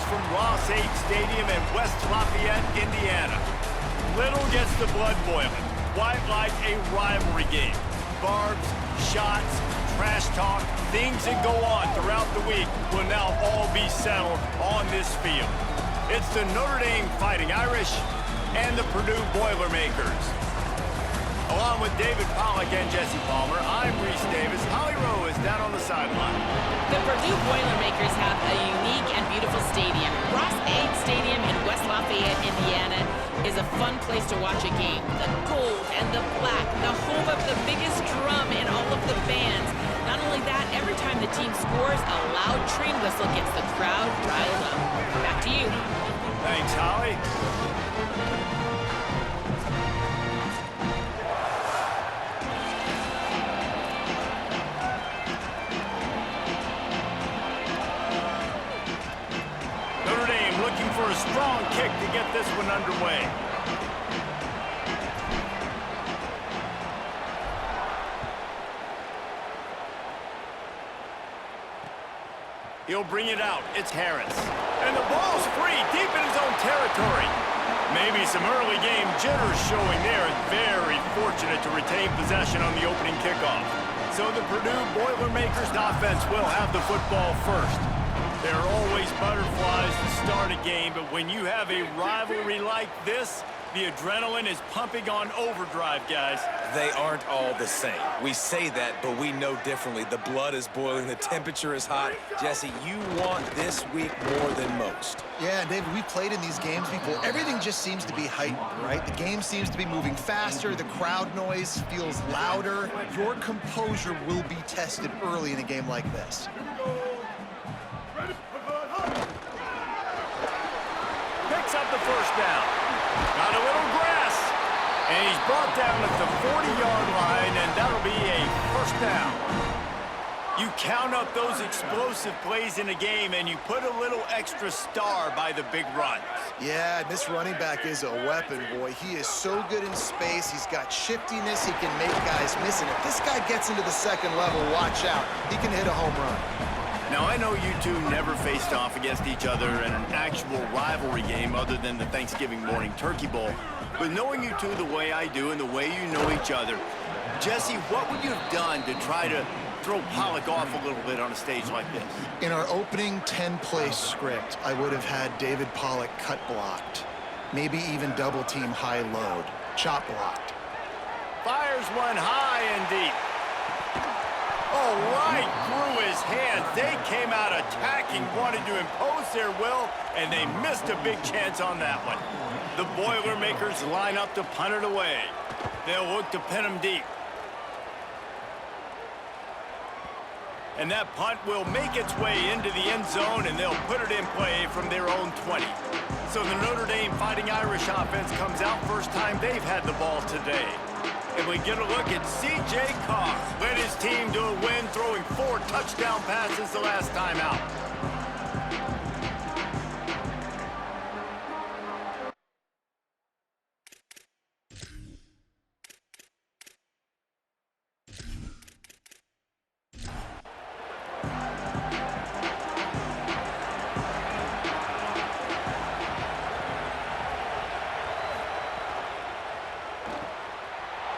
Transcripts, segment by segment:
from Ross H. Stadium in West Lafayette, Indiana. Little gets the blood boiling, quite like a rivalry game. Barbs, shots, trash talk, things that go on throughout the week will now all be settled on this field. It's the Notre Dame Fighting Irish and the Purdue Boilermakers. Along with David Pollack and Jesse Palmer, I'm Reese Davis. Holly Rowe is down on the sideline. The Purdue Boilermakers have a unique and beautiful stadium. Ross H. Stadium in West Lafayette, Indiana is a fun place to watch a game. The gold and the black, the home of the biggest drum in all of the bands. Not only that, every time the team scores, a loud train whistle gets the crowd riled up. Back to you. Thanks, Holly. Notre Dame looking for a strong kick to get this one underway. He'll bring it out. It's Harris. And the ball's free, deep in his own territory. Maybe some early game jitters showing there. Very fortunate to retain possession on the opening kickoff. So the Purdue Boilermakers offense will have the football first. There are always butterflies to start a game, but when you have a rivalry like this, the adrenaline is pumping on overdrive, guys. They aren't all the same. We say that, but we know differently. The blood is boiling. The temperature is hot. Jesse, you want this week more than most. Yeah, David, we've played in these games before. Everything just seems to be heightened, right? The game seems to be moving faster. The crowd noise feels louder. Your composure will be tested early in a game like this. Picks up the first down. Got a little grass. And he's brought down at the 40-yard line, and that'll be a first down. You count up those explosive plays in a game, and you put a little extra star by the big runs. Yeah, this running back is a weapon, boy. He is so good in space. He's got shiftiness. He can make guys miss. And if this guy gets into the second level, watch out. He can hit a home run. Now, I know you two never faced off against each other in an actual rivalry game other than the Thanksgiving morning Turkey Bowl. But knowing you two the way I do and the way you know each other, Jesse, what would you have done to try to throw Pollack off a little bit on a stage like this? In our opening 10-play script, I would have had David Pollack cut blocked. Maybe even double-team high load. Chop blocked. Fires one high and deep. Oh, right through his hands. They came out attacking, wanted to impose their will, and they missed a big chance on that one. The Boilermakers line up to punt it away. They'll look to pin him deep. And that punt will make its way into the end zone, and they'll put it in play from their own 20. So the Notre Dame Fighting Irish offense comes out first time they've had the ball today. And we get a look at C.J. Carr. Led his team to a win, throwing 4 touchdown passes the last time out.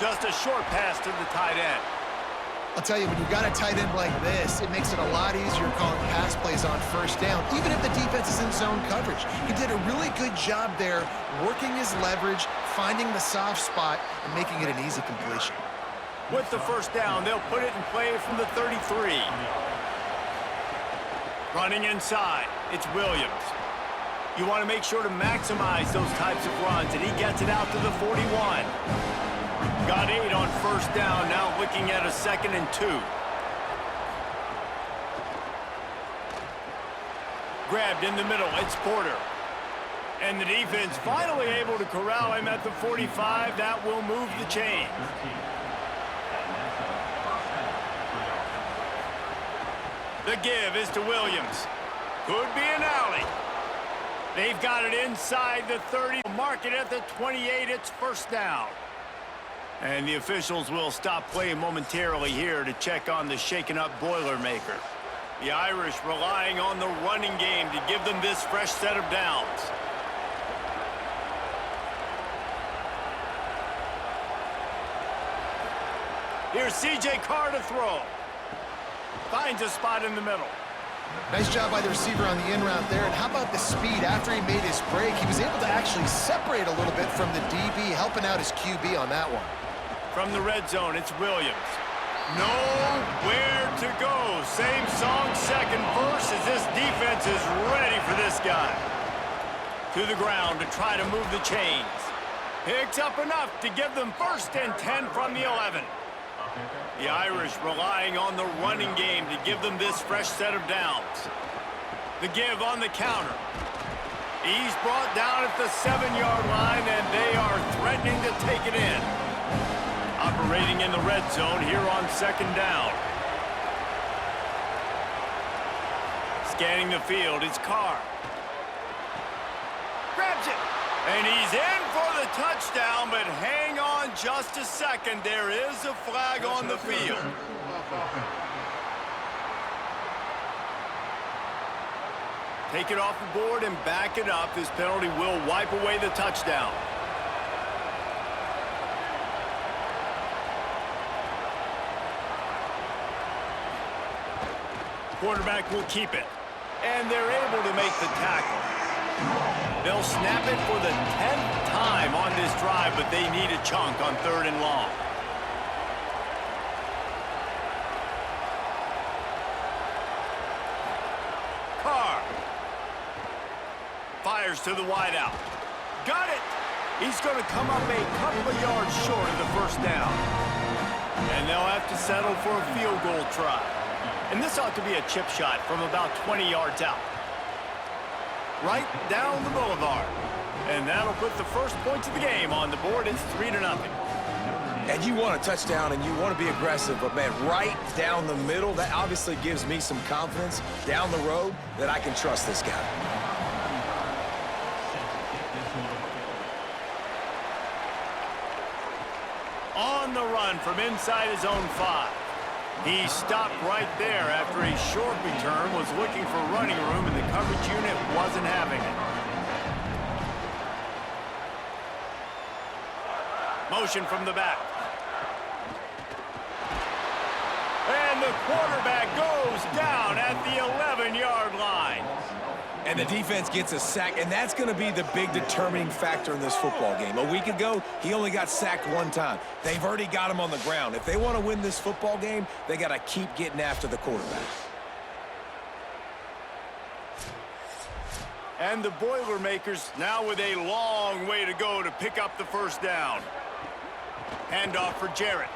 Just a short pass to the tight end. I'll tell you, when you've got a tight end like this, it makes it a lot easier calling pass plays on first down, even if the defense is in zone coverage. He did a really good job there, working his leverage, finding the soft spot, and making it an easy completion. With the first down, they'll put it in play from the 33. Running inside, it's Williams. You want to make sure to maximize those types of runs, and he gets it out to the 41. Got 8 on first down, now looking at a 2nd and 2. Grabbed in the middle, it's Porter. And the defense finally able to corral him at the 45. That will move the chain. The give is to Williams. Could be an alley. They've got it inside the 30. Mark it at the 28. It's first down. And the officials will stop play momentarily here to check on the shaken-up Boilermaker. The Irish relying on the running game to give them this fresh set of downs. Here's C.J. Carr to throw. Finds a spot in the middle. Nice job by the receiver on the in route there. And how about the speed after he made his break? He was able to actually separate a little bit from the DB, helping out his QB on that one. From the red zone, it's Williams. Nowhere to go. Same song, second verse, as this defense is ready for this guy. To the ground to try to move the chains. Picks up enough to give them 1st and 10 from the 11. The Irish relying on the running game to give them this fresh set of downs. The give on the counter. He's brought down at the 7-yard line, and they are threatening to take it in. Operating in the red zone here on 2nd down. Scanning the field, it's Carr. Grabs it. And he's in for the touchdown, but hang on just a second. There is a flag on the field. Take it off the board and back it up. This penalty will wipe away the touchdown. Quarterback will keep it. And they're able to make the tackle. They'll snap it for the 10th time on this drive, but they need a chunk on 3rd and long. Carr. Fires to the wideout. Got it! He's going to come up a couple of yards short of the 1st down. And they'll have to settle for a field goal try. And this ought to be a chip shot from about 20 yards out. Right down the boulevard. And that'll put the first points of the game on the board. It's 3-0. And you want a touchdown and you want to be aggressive, but man, right down the middle, that obviously gives me some confidence down the road that I can trust this guy. On the run from inside his own 5. He stopped right there after a short return, was looking for running room, and the coverage unit wasn't having it. Motion from the back. And the quarterback goes down at the 11-yard line. And the defense gets a sack, and that's going to be the big determining factor in this football game. A week ago, he only got sacked 1 time. They've already got him on the ground. If they want to win this football game, they got to keep getting after the quarterback. And the Boilermakers now with a long way to go to pick up the 1st down. Handoff for Jarrett.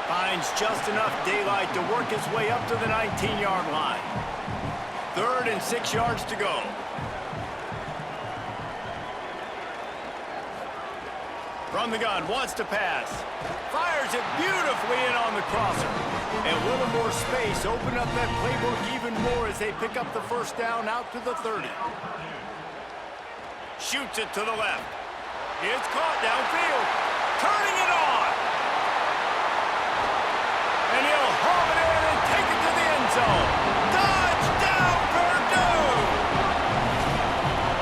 Finds just enough daylight to work his way up to the 19-yard line. 3rd and 6 yards to go. From the gun, wants to pass. Fires it beautifully in on the crosser. And a little more space, open up that playbook even more as they pick up the 1st down out to the 30. Shoots it to the left. It's caught downfield. Turning it on. And he'll haul it in and take it to the end zone. Touchdown, Purdue!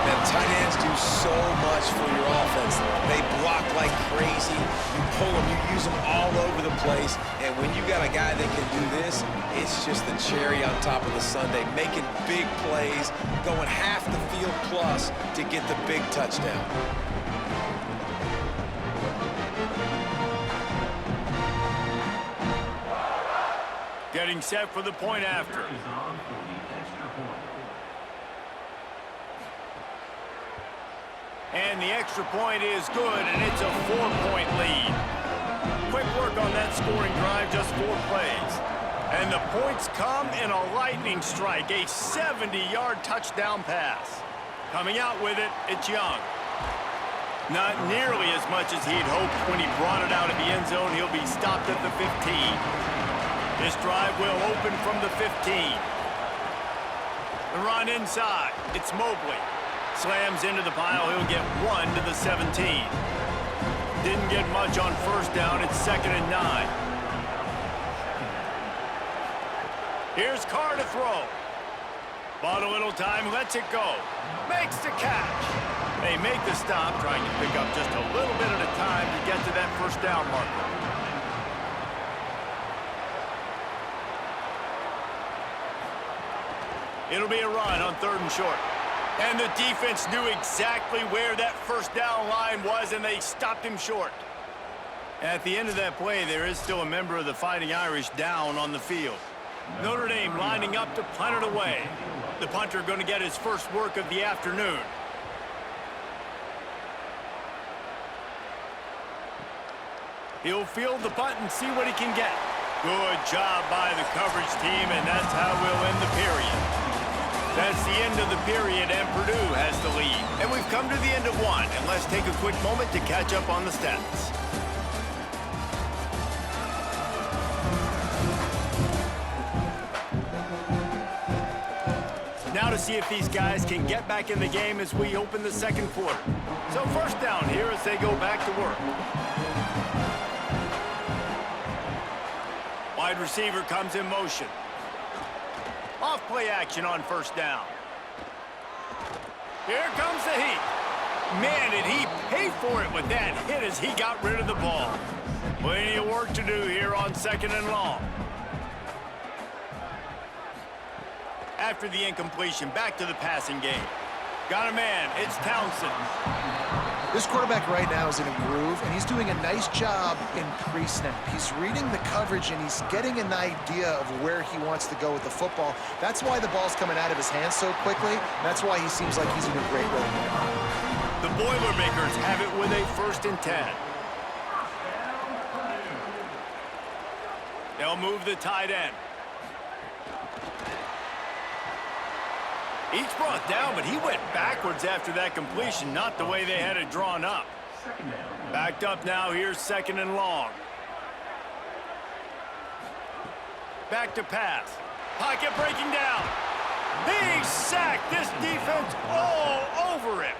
And tight ends do so much for your offense. They block like crazy. You pull them, you use them all over the place. And when you got a guy that can do this, it's just the cherry on top of the sundae, making big plays, going half the field plus to get the big touchdown. Getting set for the point after. And the extra point is good, and it's a 4-point lead. Quick work on that scoring drive, just 4 plays. And the points come in a lightning strike, a 70-yard touchdown pass. Coming out with it, it's Young. Not nearly as much as he'd hoped when he brought it out of the end zone. He'll be stopped at the 15. This drive will open from the 15. The run inside. It's Mobley. Slams into the pile. He'll get 1 to the 17. Didn't get much on 1st down. It's 2nd and 9. Here's Carr to throw. Bought a little time, lets it go. Makes the catch. They make the stop, trying to pick up just a little bit at a time to get to that first down marker. It'll be a run on 3rd and short. And the defense knew exactly where that first down line was, and they stopped him short. At the end of that play, there is still a member of the Fighting Irish down on the field. Notre Dame lining up to punt it away. The punter going to get his first work of the afternoon. He'll field the punt and see what he can get. Good job by the coverage team, and that's how we'll end the period. That's the end of the period, and Purdue has the lead. And we've come to the end of one, and let's take a quick moment to catch up on the stats. Now to see if these guys can get back in the game as we open the second quarter. So first down here as they go back to work. Wide receiver comes in motion. Off play action on first down. Here comes the heat. Man, did he pay for it with that hit as he got rid of the ball. Plenty of work to do here on 2nd and long. After the incompletion, back to the passing game. Got a man, it's Townsend. This quarterback right now is in a groove, and he's doing a nice job in pre-snap. He's reading the coverage, and he's getting an idea of where he wants to go with the football. That's why the ball's coming out of his hands so quickly. That's why he seems like he's in a great rhythm. The Boilermakers have it with a 1st and 10. They'll move the tight end. He's brought down, but he went backwards after that completion, not the way they had it drawn up. Backed up now, here's 2nd and long. Back to pass. Pocket breaking down. Big sack, this defense all over it.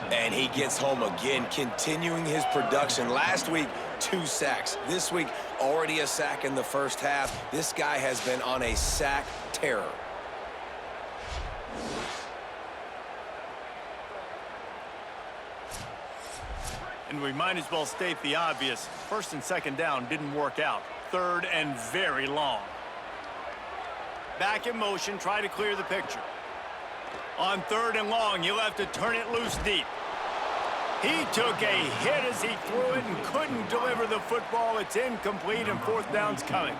And he gets home again, continuing his production. Last week, 2 sacks. This week, already a sack in the first half. This guy has been on a sack terror. And we might as well state the obvious. 1st and 2nd down didn't work out. 3rd and very long. Back in motion, try to clear the picture. On 3rd and long, you'll have to turn it loose deep. He took a hit as he threw it and couldn't deliver the football. It's incomplete, and 4th down's coming.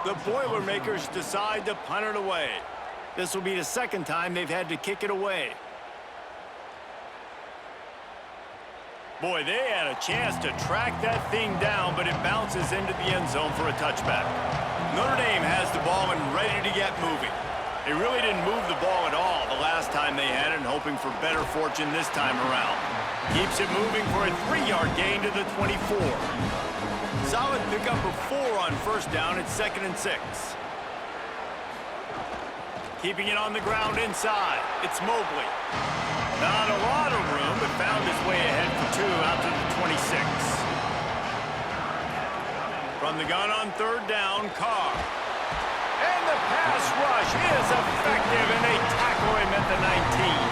The Boilermakers decide to punt it away. This will be the 2nd time they've had to kick it away. Boy, they had a chance to track that thing down, but it bounces into the end zone for a touchback. Notre Dame has the ball and ready to get moving. They really didn't move the ball at all the last time they had it, and hoping for better fortune this time around. Keeps it moving for a 3-yard gain to the 24. Solid pickup of 4 on 1st down at 2nd and 6. Keeping it on the ground inside. It's Mobley. Not a lot of room, but found his way ahead for 2 out to the 26. From the gun on 3rd down, Carr. And the pass rush is effective, and they tackle him at the 19.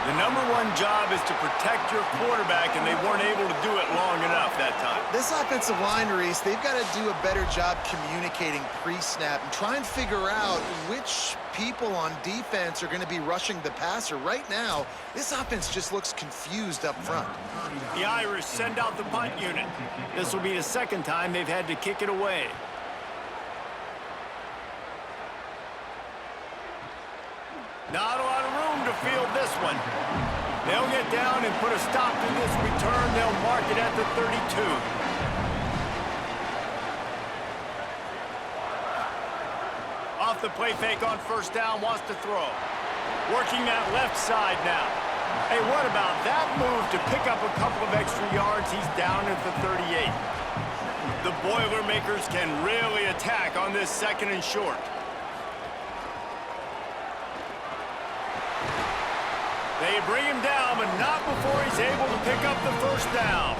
The #1 job is to protect your quarterback, and they weren't able to do it long enough that time. This offensive line, Reese, they've got to do a better job communicating pre-snap and try and figure out which people on defense are going to be rushing the passer. Right now, this offense just looks confused up front. The Irish send out the punt unit. This will be the 2nd time they've had to kick it away. Not a lot of room to field this one. They'll get down and put a stop to this return. They'll mark it at the 32. Off the play fake on 1st down, wants to throw. Working that left side now. Hey, what about that move to pick up a couple of extra yards? He's down at the 38. The Boilermakers can really attack on this 2nd and short. They bring him down, but not before he's able to pick up the 1st down.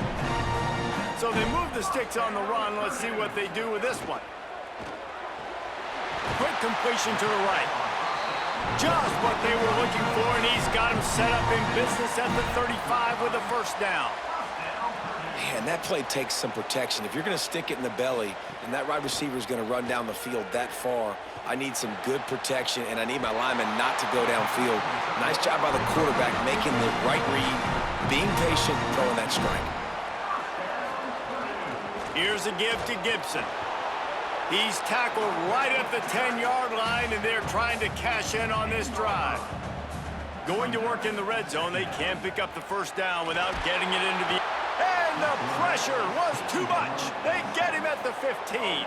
So they move the sticks on the run. Let's see what they do with this one. Quick completion to the right. Just what they were looking for, and he's got him set up in business at the 35 with a first down. Man, that play takes some protection. If you're going to stick it in the belly and that wide receiver is going to run down the field that far, I need some good protection, and I need my lineman not to go downfield. Nice job by the quarterback making the right read, being patient, throwing that strike. Here's a give to Gibson. He's tackled right at the 10-yard line, and they're trying to cash in on this drive. Going to work in the red zone, they can't pick up the first down without getting it into the... And the pressure was too much. They get him at the 15.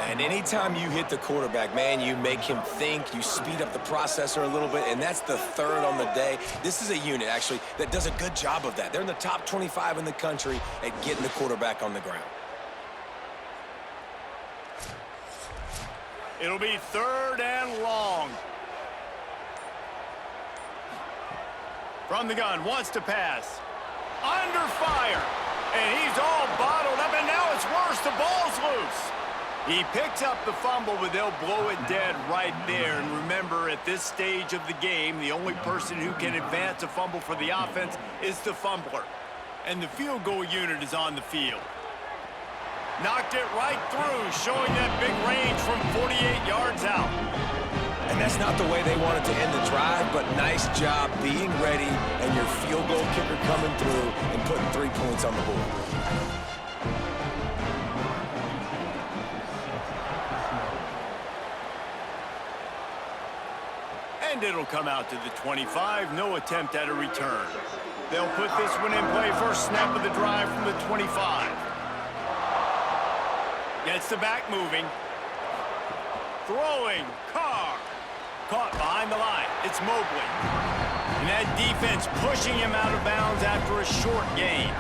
And anytime you hit the quarterback, man, you make him think, you speed up the processor a little bit, and that's the third on the day. This is a unit, actually, that does a good job of that. They're in the top 25 in the country at getting the quarterback on the ground. It'll be 3rd and long. From the gun, wants to pass. Under fire. And he's all bottled up, and now it's worse. The ball's loose. He picks up the fumble, but they'll blow it dead right there. And remember, at this stage of the game, the only person who can advance a fumble for the offense is the fumbler. And the field goal unit is on the field. Knocked it right through, showing that big range from 48 yards out. And that's not the way they wanted to end the drive, but nice job being ready and your field goal kicker coming through and putting 3 points on the board. And it'll come out to the 25. No attempt at a return. They'll put this one in play. First snap of the drive from the 25. Gets the back moving. Throwing. Carr. Caught behind the line. It's Mobley. And that defense pushing him out of bounds after a short gain.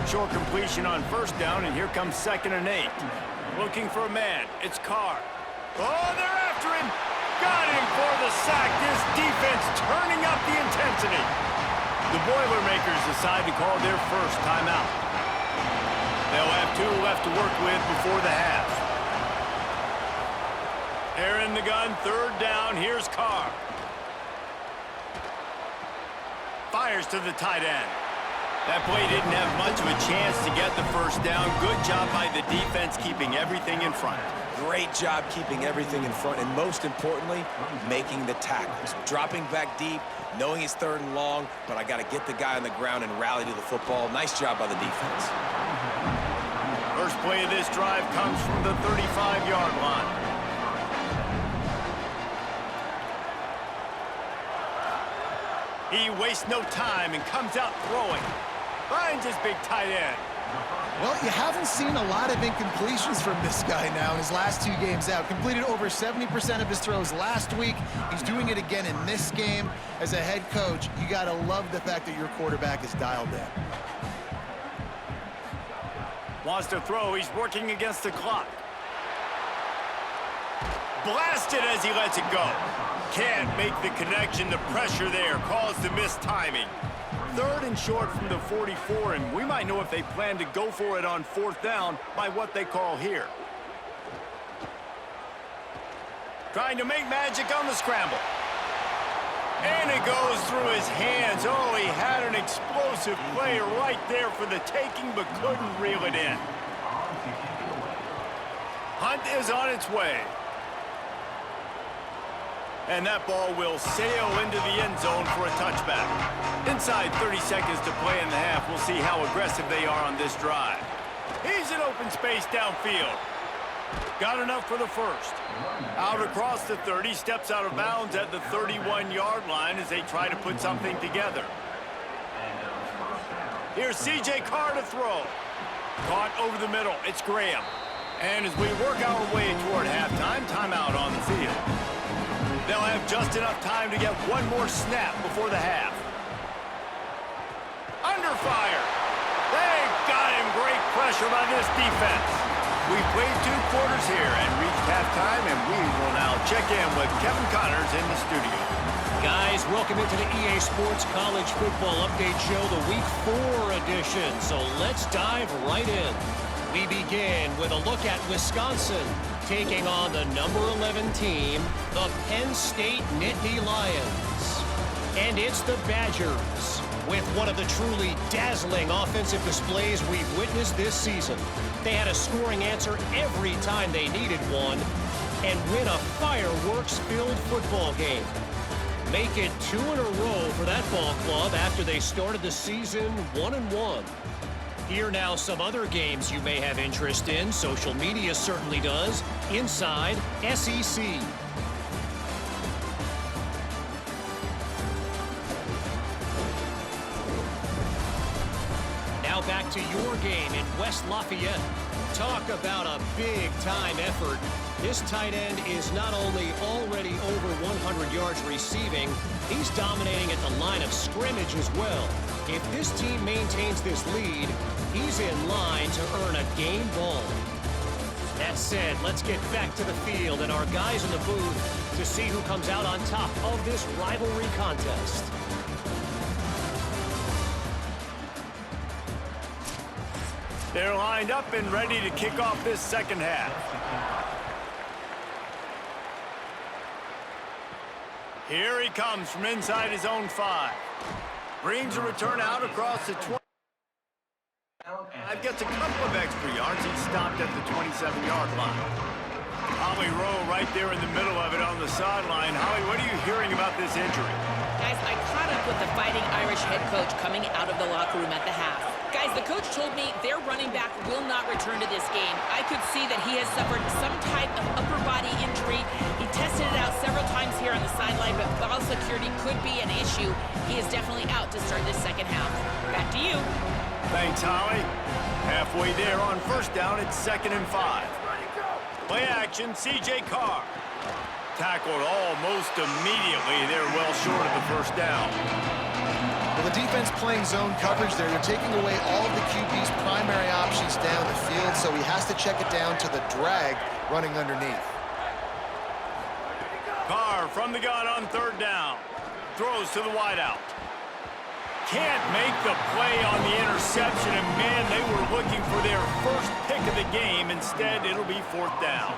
Short completion on first down, and here comes 2nd and 8. Looking for a man. It's Carr. Oh, they're after him. Got him for the sack. This defense turning up the intensity. The Boilermakers decide to call their first timeout. They'll have 2 left to work with before the half. They're in the gun, 3rd down. Here's Carr. Fires to the tight end. That play didn't have much of a chance to get the first down. Good job by the defense keeping everything in front. Great job keeping everything in front, and most importantly, making the tackles. Dropping back deep, knowing it's 3rd and long, but I got to get the guy on the ground and rally to the football. Nice job by the defense. First play of this drive comes from the 35-yard line. He wastes no time and comes out throwing. Finds his big tight end. Well, you haven't seen a lot of incompletions from this guy now in his last 2 games out. Completed over 70% of his throws last week. He's doing it again in this game. As a head coach, you got to love the fact that your quarterback is dialed in. Wants to throw. He's working against the clock. Blasted as he lets it go. Can't make the connection. The pressure there caused the missed timing. 3rd and short from the 44, and we might know if they plan to go for it on 4th down by what they call here. Trying to make magic on the scramble. And it goes through his hands. Oh, he had an explosive play right there for the taking, but couldn't reel it in. Hunt is on its way. And that ball will sail into the end zone for a touchback. Inside 30 seconds to play in the half. We'll see how aggressive they are on this drive. He's in open space downfield. Got enough for the first. Out across the 30, steps out of bounds at the 31-yard line as they try to put something together. Here's C.J. Carr to throw. Caught over the middle. It's Graham. And as we work our way toward halftime, timeout on the field. They'll have just enough time to get one more snap before the half. Under fire. They got him. Great pressure by this defense. We've played 2 quarters here and reached halftime, and we will now check in with Kevin Connors in the studio. Guys, welcome into the EA Sports College Football Update Show, the Week 4 edition. So let's dive right in. We begin with a look at Wisconsin taking on the number 11 team, the Penn State Nittany Lions. And it's the Badgers with one of the truly dazzling offensive displays we've witnessed this season. They had a scoring answer every time they needed one and win a fireworks-filled football game. Make it 2 in a row for that ball club after they started the season 1-1. Here now some other games you may have interest in. Social media certainly does. Inside SEC. Now back to your game in West Lafayette. Talk about a big-time effort. This tight end is not only already over 100 yards receiving, he's dominating at the line of scrimmage as well. If this team maintains this lead, he's in line to earn a game ball. That said, let's get back to the field and our guys in the booth to see who comes out on top of this rivalry contest. They're lined up and ready to kick off this second half. Here he comes from inside his own 5. Brings a return out across the 20. Gets a couple of extra yards. He stopped at the 27-yard line. Holly Rowe right there in the middle of it on the sideline. Holly, what are you hearing about this injury? Guys, I caught up with the Fighting Irish head coach coming out of the locker room at the half. Guys, the coach told me their running back will not return to this game. I could see that he has suffered some type of upper body injury. He tested it out several times here on the sideline, but ball security could be an issue. He is definitely out to start this second half. Back to you. Thanks, Holly. Halfway there on first down, it's 2nd and 5. Play action, C.J. Carr. Tackled almost immediately. They're well short of the first down. Well, the defense playing zone coverage there. They're taking away all of the QB's primary options down the field, so he has to check it down to the drag running underneath. Carr from the gun on 3rd down. Throws to the wideout. Can't make the play on the interception, and man, they were looking for their first pick of the game. Instead, it'll be 4th down.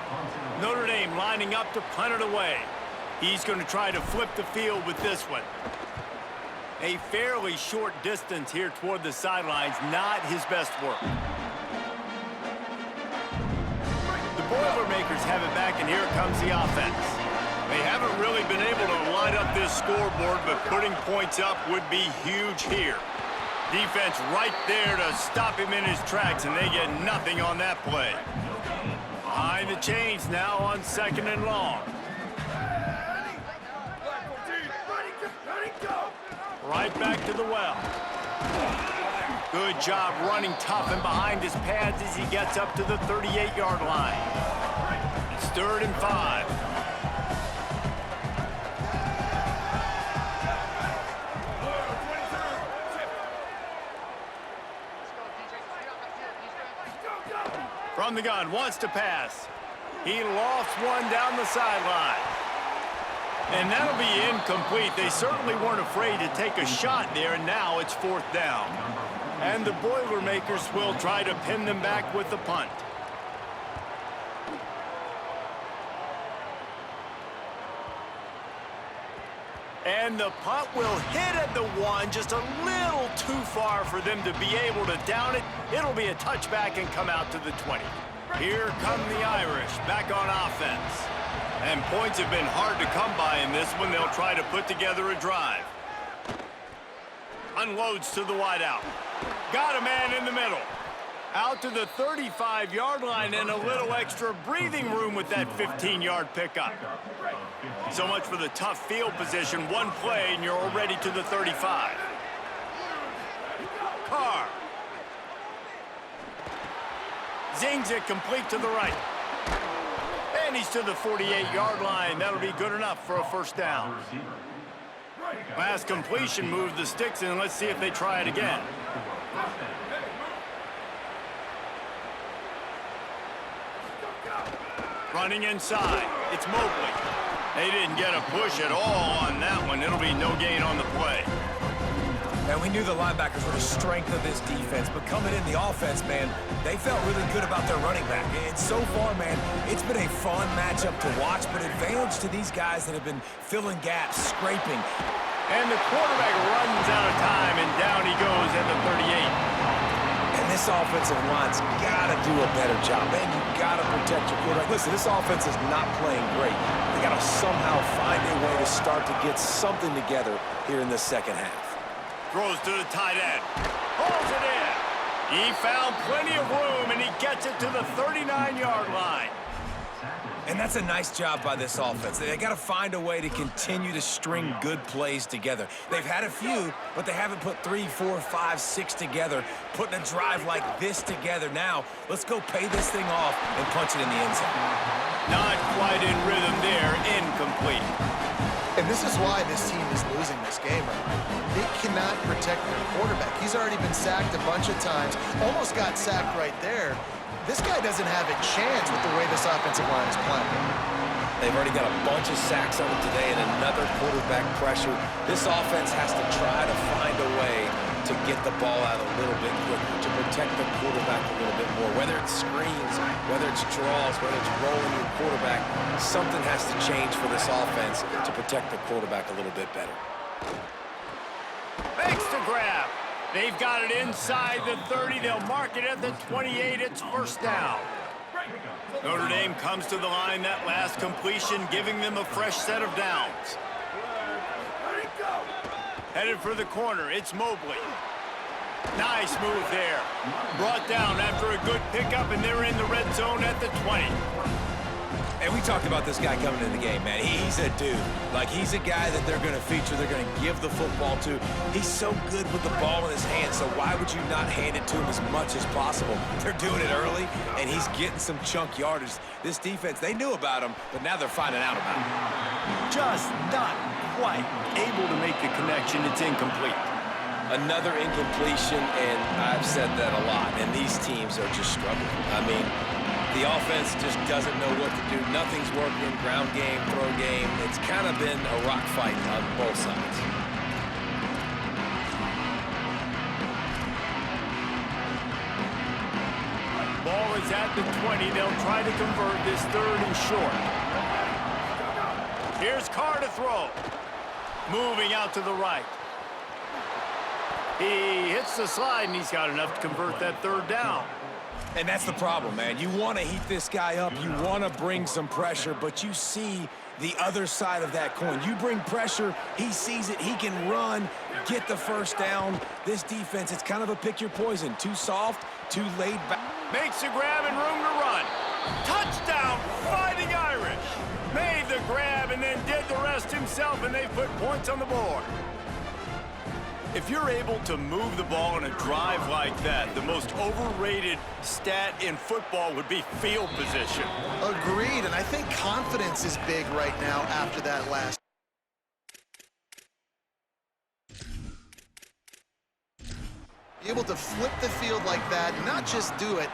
Notre Dame lining up to punt it away. He's going to try to flip the field with this one. A fairly short distance here toward the sidelines, not his best work. The Boilermakers have it back, and here comes the offense. They haven't really been able to line up this scoreboard, but putting points up would be huge here. Defense right there to stop him in his tracks, and they get nothing on that play. Behind the chains now on 2nd and long. Right back to the well. Good job running tough and behind his pads as he gets up to the 38-yard line. It's 3rd and 5. From the gun, wants to pass. He lofts one down the sideline. And that'll be incomplete. They certainly weren't afraid to take a shot there, and now it's 4th down. And the Boilermakers will try to pin them back with the punt. And the punt will hit at the 1, just a little too far for them to be able to down it. It'll be a touchback and come out to the 20. Here come the Irish back on offense. And points have been hard to come by in this one. They'll try to put together a drive. Unloads to the wideout. Got a man in the middle. Out to the 35-yard line, and a little extra breathing room with that 15-yard pickup. So much for the tough field position. One play, and you're already to the 35. Carr. Zings it complete to the right. And he's to the 48-yard line. That'll be good enough for a first down. Last completion moved the sticks in. Let's see if they try it again. Running inside. It's Mobley. They didn't get a push at all on that one. It'll be no gain on the play. And we knew the linebackers were the strength of this defense, but coming in the offense, man, they felt really good about their running back. And so far, man, it's been a fun matchup to watch, but advantage to these guys that have been filling gaps, scraping. And the quarterback runs out of time, and down he goes at the 38. And this offensive line's got to do a better job, man. You got to protect your quarterback. Listen, this offense is not playing great. They got to somehow find a way to start to get something together here in the second half. Throws to the tight end. Pulls it in. He found plenty of room, and he gets it to the 39-yard line. And that's a nice job by this offense. They got to find a way to continue to string good plays together. They've had a few, but they haven't put 3, 4, 5, 6 together, putting a drive like this together. Now, let's go pay this thing off and punch it in the end zone. Not quite in rhythm there. Incomplete. And this is why this team is losing this game right now. They cannot protect their quarterback. He's already been sacked a bunch of times, almost got sacked right there. This guy doesn't have a chance with the way this offensive line is playing. They've already got a bunch of sacks on it today and another quarterback pressure. This offense has to try to find a way to get the ball out a little bit quicker, to protect the quarterback a little bit more. Whether it's screens, whether it's draws, whether it's rolling your quarterback, something has to change for this offense to protect the quarterback a little bit better. Makes the grab. They've got it inside the 30. They'll mark it at the 28. It's first down. Notre Dame comes to the line that last completion, giving them a fresh set of downs. Headed for the corner, it's Mobley. Nice move there. Brought down after a good pickup, and they're in the red zone at the 20. And we talked about this guy coming into the game, man. He's a dude. Like, he's a guy that they're going to feature, they're going to give the football to. He's so good with the ball in his hand, so why would you not hand it to him as much as possible? They're doing it early, and he's getting some chunk yardage. This defense, they knew about him, but now they're finding out about him. Just not quite able to make the connection. It's incomplete. Another incompletion, and I've said that a lot, and these teams are just struggling. I mean, the offense just doesn't know what to do. Nothing's working. Ground game, throw game. It's kind of been a rock fight on both sides. Ball is at the 20. They'll try to convert this third and short. Here's Carr to throw. Moving out to the right. He hits the slide, and he's got enough to convert that third down. And that's the problem, man. You want to heat this guy up. You want to bring some pressure, but you see the other side of that coin. You bring pressure, he sees it, he can run, get the first down. This defense, it's kind of a pick your poison. Too soft, too laid back. Makes a grab and room to run. Touchdown, Fighting Irish. Made the grab and then did the rest himself, and they put points on the board. If you're able to move the ball in a drive like that, the most overrated stat in football would be field position. Agreed, and I think confidence is big right now after that last. Be able to flip the field like that, not just do it,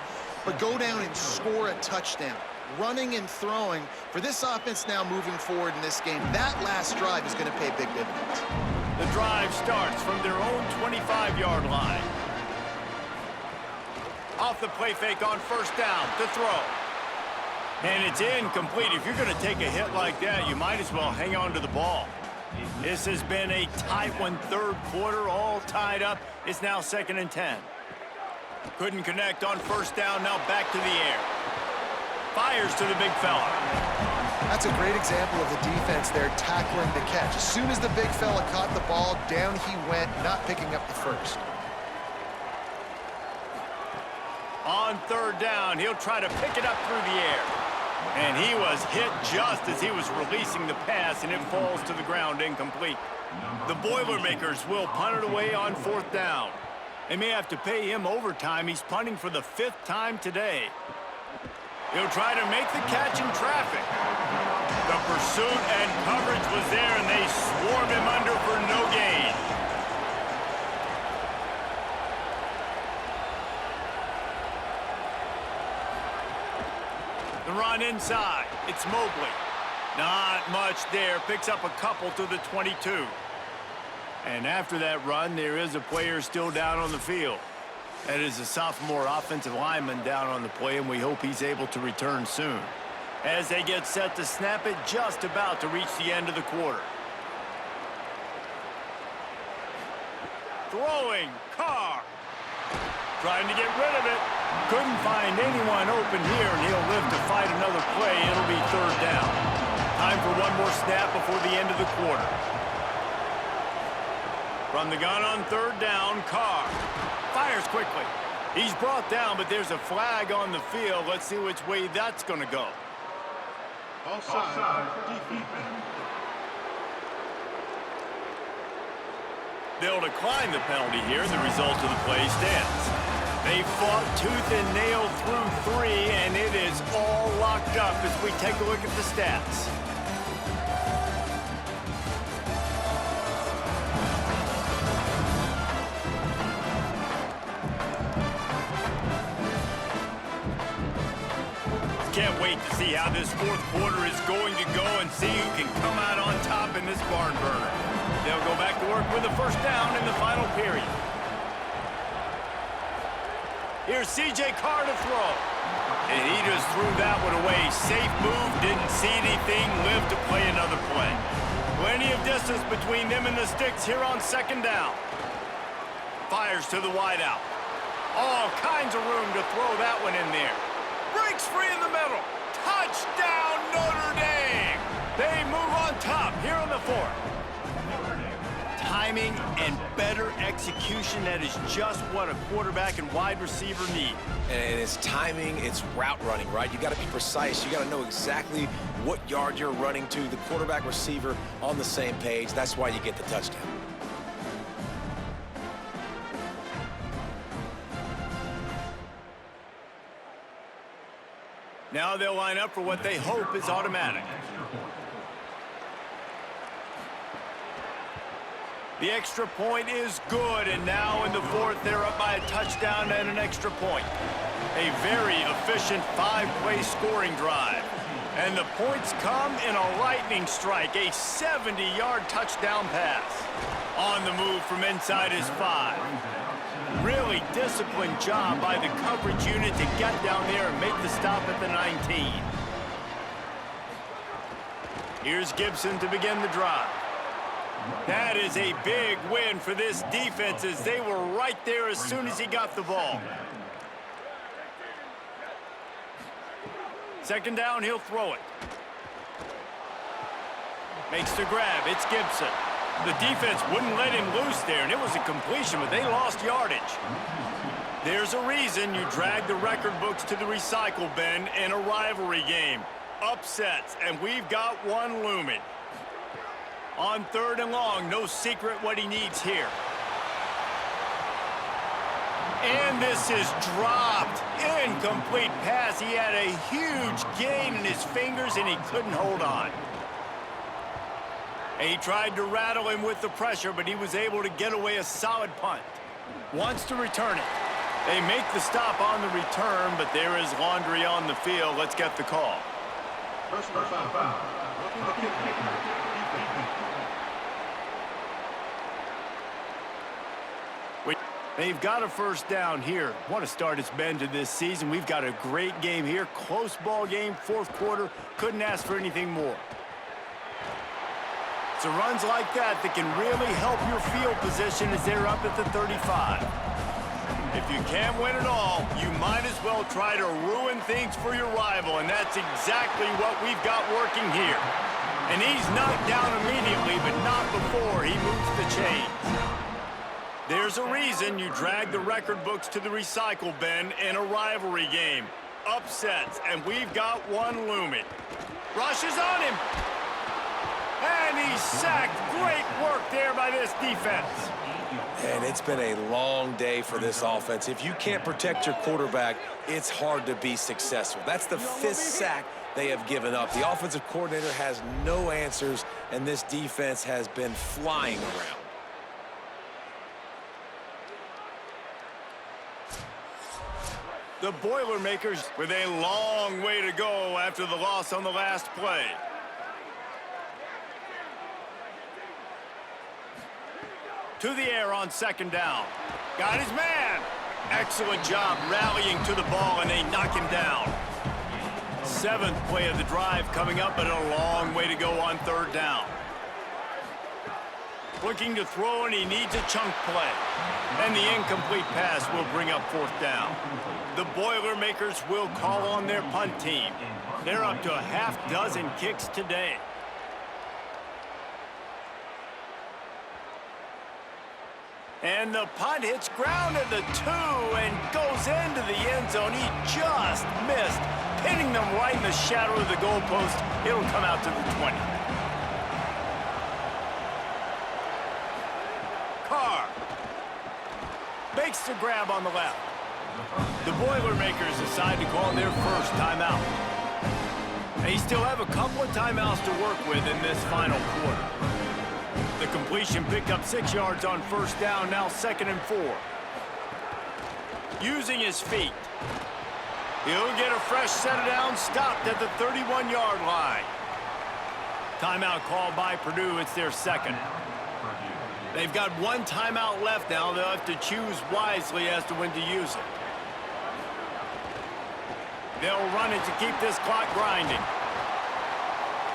but go down and score a touchdown. Running and throwing for this offense now moving forward in this game. That last drive is going to pay big dividends. The drive starts from their own 25-yard line. Off the play fake on first down to throw. And it's incomplete. If you're going to take a hit like that, you might as well hang on to the ball. This has been a tight one, third quarter, all tied up. It's now 2nd and 10. Couldn't connect on first down, now back to the air. Fires to the big fella. That's a great example of the defense there tackling the catch. As soon as the big fella caught the ball, down he went, not picking up the first. On third down, he'll try to pick it up through the air. And he was hit just as he was releasing the pass, and it falls to the ground incomplete. The Boilermakers will punt it away on 4th down. They may have to pay him overtime. He's punting for the 5th time today. He'll try to make the catch in traffic. The pursuit and coverage was there, and they swarm him under for no gain. The run inside. It's Mobley. Not much there. Picks up a couple to the 22. And after that run, there is a player still down on the field. That is a sophomore offensive lineman down on the play, and we hope he's able to return soon. As they get set to snap it, just about to reach the end of the quarter. Throwing, Carr. Trying to get rid of it. Couldn't find anyone open here, and he'll live to fight another play. It'll be third down. Time for one more snap before the end of the quarter. From the gun on third down, Carr fires quickly. He's brought down, but there's a flag on the field. Let's see which way that's going to go. Offside, defense. They'll decline the penalty here. The result of the play stands. They fought tooth and nail through 3, and it is all locked up as we take a look at the stats. Can't wait to see how this fourth quarter is going to go and see who can come out on top in this barn burner. They'll go back to work with a first down in the final period. Here's C.J. Carr to throw. And he just threw that one away. Safe move, didn't see anything, lived to play another play. Plenty of distance between them and the sticks here on second down. Fires to the wideout. All kinds of room to throw that one in there. Breaks free in the middle. Touchdown, Notre Dame! They move on top here on the fourth. Timing and better execution, that is just what a quarterback and wide receiver need. And it's timing, it's route running, right? You got to be precise. You got to know exactly what yard you're running to. The quarterback receiver on the same page. That's why you get the touchdown. Now they'll line up for what they hope is automatic. The extra point is good, and now in the fourth, they're up by a touchdown and an extra point. A very efficient 5-play scoring drive. And the points come in a lightning strike, a 70-yard touchdown pass. On the move from inside his 5. Really disciplined job by the coverage unit to get down there and make the stop at the 19. Here's Gibson to begin the drive. That is a big win for this defense as they were right there as soon as he got the ball. Second down, he'll throw it. Makes the grab, it's Gibson. The defense wouldn't let him loose there, and it was a completion, but they lost yardage. There's a reason you drag the record books to the recycle bin in a rivalry game. Upsets, and we've got one looming. On third and long, no secret what he needs here. And this is dropped. Incomplete pass. He had a huge gain in his fingers, and he couldn't hold on. And he tried to rattle him with the pressure, but he was able to get away a solid punt. Wants to return it. They make the stop on the return, but there is laundry on the field. Let's get the call. Personal foul. They've got a first down here. What a start it's been to this season. We've got a great game here. Close ball game, fourth quarter. Couldn't ask for anything more. So runs like that can really help your field position as they're up at the 35. If you can't win it all, you might as well try to ruin things for your rival, and that's exactly what we've got working here. And he's knocked down immediately, but not before he moves the chains. There's a reason you drag the record books to the recycle bin in a rivalry game. Upsets, and we've got one looming. Rushes on him. And he's sacked. Great work there by this defense. And it's been a long day for this offense. If you can't protect your quarterback, it's hard to be successful. That's the 5th sack they have given up. The offensive coordinator has no answers, and this defense has been flying around. The Boilermakers with a long way to go after the loss on the last play. To the air on second down. Got his man. Excellent job rallying to the ball, and they knock him down. 7th play of the drive coming up, but a long way to go on third down. Looking to throw, and he needs a chunk play. And the incomplete pass will bring up 4th down. The Boilermakers will call on their punt team. They're up to a half-dozen kicks today. And the punt hits ground at the 2 and goes into the end zone. He just missed, hitting them right in the shadow of the goalpost. It'll come out to the 20. Carr makes the grab on the left. The Boilermakers decide to call their first timeout. They still have a couple of timeouts to work with in this final quarter. The completion picked up 6 yards on first down, now 2nd and 4. Using his feet. He'll get a fresh set of downs, stopped at the 31-yard line. Timeout called by Purdue. It's their second. They've got one timeout left now. They'll have to choose wisely as to when to use it. They'll run it to keep this clock grinding.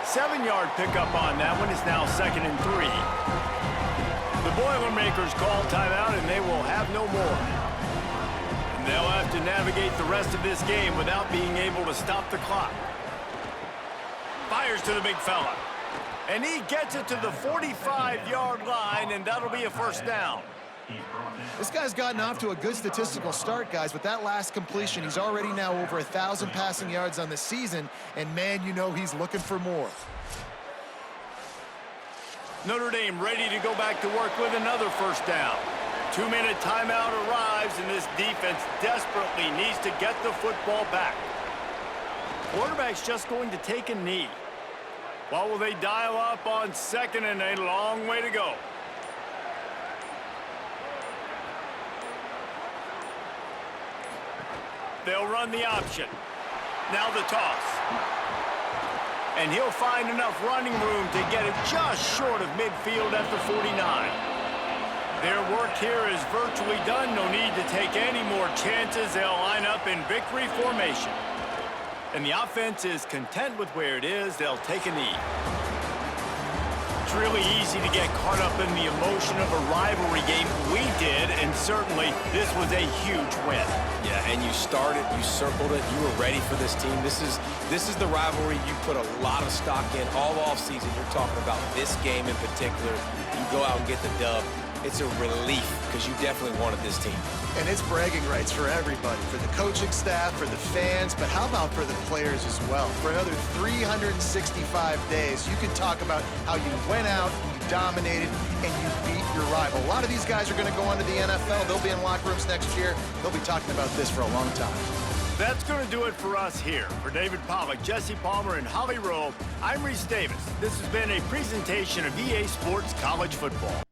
7-yard pickup on that one. Is now 2nd and 3. The Boilermakers call timeout, and they will have no more. And they'll have to navigate the rest of this game without being able to stop the clock. Fires to the big fella. And he gets it to the 45-yard line, and that'll be a first down. This guy's gotten off to a good statistical start, guys. With that last completion, he's already now over 1,000 passing yards on the season, and man, you know he's looking for more. Notre Dame ready to go back to work with another first down. 2-minute timeout arrives, and this defense desperately needs to get the football back. Quarterback's just going to take a knee. What will they dial up on second, and a long way to go? They'll run the option. Now the toss. And he'll find enough running room to get it just short of midfield at the 49. Their work here is virtually done. No need to take any more chances. They'll line up in victory formation. And the offense is content with where it is. They'll take a knee. It's really easy to get caught up in the emotion of a rivalry game. We did, and certainly this was a huge win. Yeah, and you started, you circled it, you were ready for this team. This is the rivalry you put a lot of stock in all offseason. You're talking about this game in particular. You go out and get the dub. It's a relief because you definitely wanted this team. And it's bragging rights for everybody, for the coaching staff, for the fans, but how about for the players as well? For another 365 days, you can talk about how you went out, you dominated, and you beat your rival. A lot of these guys are going to go on to the NFL. They'll be in locker rooms next year. They'll be talking about this for a long time. That's going to do it for us here. For David Pollack, Jesse Palmer, and Holly Rowe, I'm Reese Davis. This has been a presentation of EA Sports College Football.